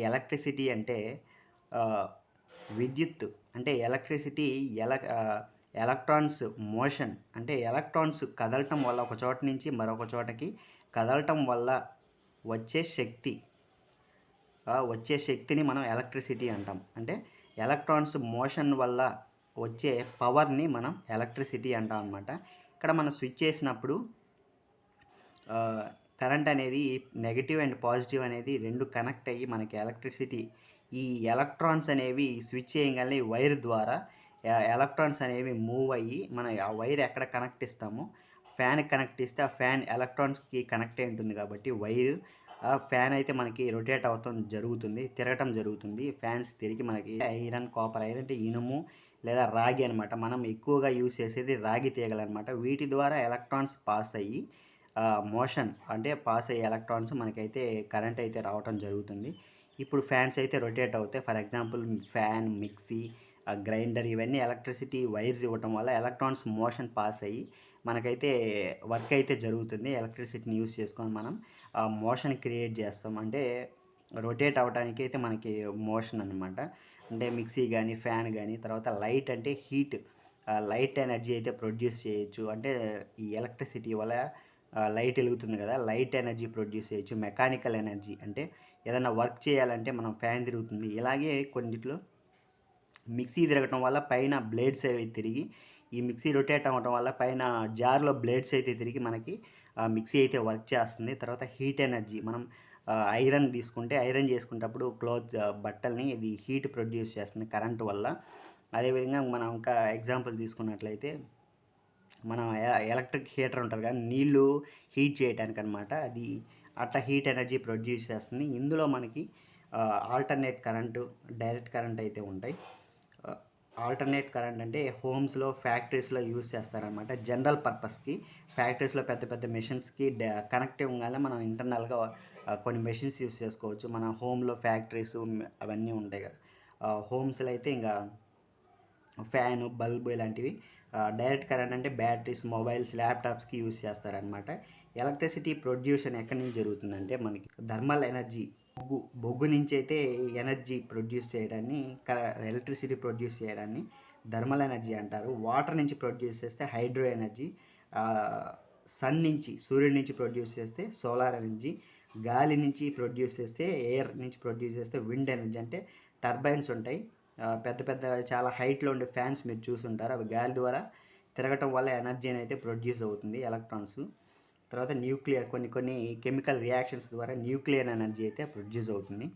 Electricity అంటే విద్యుత్ అంటే ఎలక్ట్రిసిటీ ఎలక్ట్రాన్స్ మోషన్ అంటే ఎలక్ట్రాన్స్ కదలటం వల్ల ఒక చోట నుంచి మరొక చోటకి కదలటం వల్ల వచ్చే శక్తి వచ్చే శక్తిని మనం ఎలక్ట్రిసిటీ అంటాం. అంటే ఎలక్ట్రాన్స్ మోషన్ వల్ల వచ్చే పవర్ని మనం ఎలక్ట్రిసిటీ అంటాం అన్నమాట. ఇక్కడ మనం స్విచ్ చేసినప్పుడు కరెంట్ అనేది నెగటివ్ అండ్ పాజిటివ్ అనేది రెండు కనెక్ట్ అయ్యి మనకి ఎలక్ట్రిసిటీ ఈ ఎలక్ట్రాన్స్ అనేవి స్విచ్ చేయగానే వైర్ ద్వారా ఎలక్ట్రాన్స్ అనేవి మూవ్ అయ్యి మనం ఆ వైర్ ఎక్కడ కనెక్ట్ ఇస్తామో ఫ్యాన్కి కనెక్ట్ ఇస్తే ఆ ఫ్యాన్ ఎలక్ట్రాన్స్కి కనెక్ట్ అయి ఉంటుంది కాబట్టి వైర్ ఫ్యాన్ అయితే మనకి రొటేట్ అవటం జరుగుతుంది, తిరగటం జరుగుతుంది. ఫ్యాన్స్ తిరిగి మనకి ఐరన్, కాపర్ ఐరన్ అంటే ఇనుము లేదా రాగి అనమాట. మనం ఎక్కువగా యూజ్ చేసేది రాగి తీగలన్నమాట. వీటి ద్వారా ఎలక్ట్రాన్స్ పాస్ అయ్యి మోషన్ అంటే పాస్ అయ్యే ఎలక్ట్రాన్స్ మనకైతే కరెంట్ అయితే రావటం జరుగుతుంది. ఇప్పుడు ఫ్యాన్స్ అయితే రొటేట్ అవుతాయి. For example fan, mixie, grinder ఇవన్నీ ఎలక్ట్రిసిటీ వైర్స్ ఇవ్వటం వల్ల ఎలక్ట్రాన్స్ మోషన్ పాస్ అయ్యి మనకైతే వర్క్ అయితే జరుగుతుంది. ఎలక్ట్రిసిటీని యూజ్ చేసుకొని మనం మోషన్ క్రియేట్ చేస్తాం. అంటే రొటేట్ అవ్వడానికి అయితే మనకి మోషన్ అనమాట. అంటే మిక్సీ కానీ ఫ్యాన్ కానీ. తర్వాత లైట్ అంటే హీట్, లైట్ ఎనర్జీ అయితే ప్రొడ్యూస్ చేయొచ్చు. అంటే ఈ ఎలక్ట్రిసిటీ వల్ల లైట్ వెలుగుతుంది కదా, లైట్ ఎనర్జీ ప్రొడ్యూస్ చేయొచ్చు. మెకానికల్ ఎనర్జీ అంటే ఏదైనా వర్క్ చేయాలంటే మనం ఫ్యాన్ తిరుగుతుంది. ఇలాగే కొన్నిట్లో మిక్సీ తిరగటం వల్ల పైన బ్లేడ్స్ అవి తిరిగి ఈ మిక్సీ రొటేట్ అవ్వటం వల్ల పైన జార్లో బ్లేడ్స్ అయితే తిరిగి మనకి మిక్సీ అయితే వర్క్ చేస్తుంది. తర్వాత హీట్ ఎనర్జీ మనం ఐరన్ తీసుకుంటే ఐరన్ చేసుకునేటప్పుడు క్లోత్ బట్టల్ని ఇది హీట్ ప్రొడ్యూస్ చేస్తుంది కరెంట్ వల్ల. అదేవిధంగా మనం ఇంకా ఎగ్జాంపుల్ తీసుకున్నట్లయితే మనం ఎలక్ట్రిక్ హీటర్ ఉంటుంది కానీ నీళ్ళు హీట్ చేయడానికి అనమాట. అది అట్లా హీట్ ఎనర్జీ ప్రొడ్యూస్ చేస్తుంది. ఇందులో మనకి ఆల్టర్నేట్ కరెంటు, డైరెక్ట్ కరెంట్ అయితే ఉంటాయి. ఆల్టర్నేట్ కరెంట్ అంటే హోమ్స్లో, ఫ్యాక్టరీస్లో యూజ్ చేస్తారనమాట. జనరల్ పర్పస్కి ఫ్యాక్టరీస్లో పెద్ద పెద్ద మెషిన్స్కి కనెక్ట్ ఇవ్వగానే మనం ఇంటర్నల్గా కొన్ని మెషిన్స్ యూజ్ చేసుకోవచ్చు. మన హోమ్లో ఫ్యాక్టరీస్ అవన్నీ ఉంటాయి కదా. హోమ్స్లో అయితే ఇంకా ఫ్యాను, బల్బు ఇలాంటివి. డైరెక్ట్ కరెంట్ అంటే బ్యాటరీస్, మొబైల్స్, ల్యాప్టాప్స్కి యూజ్ చేస్తారనమాట. ఎలక్ట్రిసిటీ ప్రొడ్యూషన్ ఎక్కడి నుంచి జరుగుతుందంటే మనకి థర్మల్ ఎనర్జీ, బొగ్గు నుంచి అయితే ఎనర్జీ ప్రొడ్యూస్ చేయడాన్ని, ఎలక్ట్రిసిటీ ప్రొడ్యూస్ చేయడాన్ని థర్మల్ ఎనర్జీ అంటారు. వాటర్ నుంచి ప్రొడ్యూస్ చేస్తే హైడ్రో ఎనర్జీ, సన్ నుంచి, సూర్యుడి నుంచి ప్రొడ్యూస్ చేస్తే సోలార్ ఎనర్జీ, గాలి నుంచి ప్రొడ్యూస్ చేస్తే, ఎయిర్ నుంచి ప్రొడ్యూస్ చేస్తే విండ్ ఎనర్జీ. అంటే టర్బైన్స్ ఉంటాయి, పెద్ద పెద్ద చాలా హైట్లో ఉండే ఫ్యాన్స్ మీరు చూసుంటారు. అవి గాలి ద్వారా తిరగటం వల్ల ఎనర్జీ అయితే ప్రొడ్యూస్ అవుతుంది, ఎలక్ట్రాన్స్. తర్వాత న్యూక్లియర్, కొన్ని కెమికల్ రియాక్షన్స్ ద్వారా న్యూక్లియర్ ఎనర్జీ అయితే ప్రొడ్యూస్ అవుతుంది.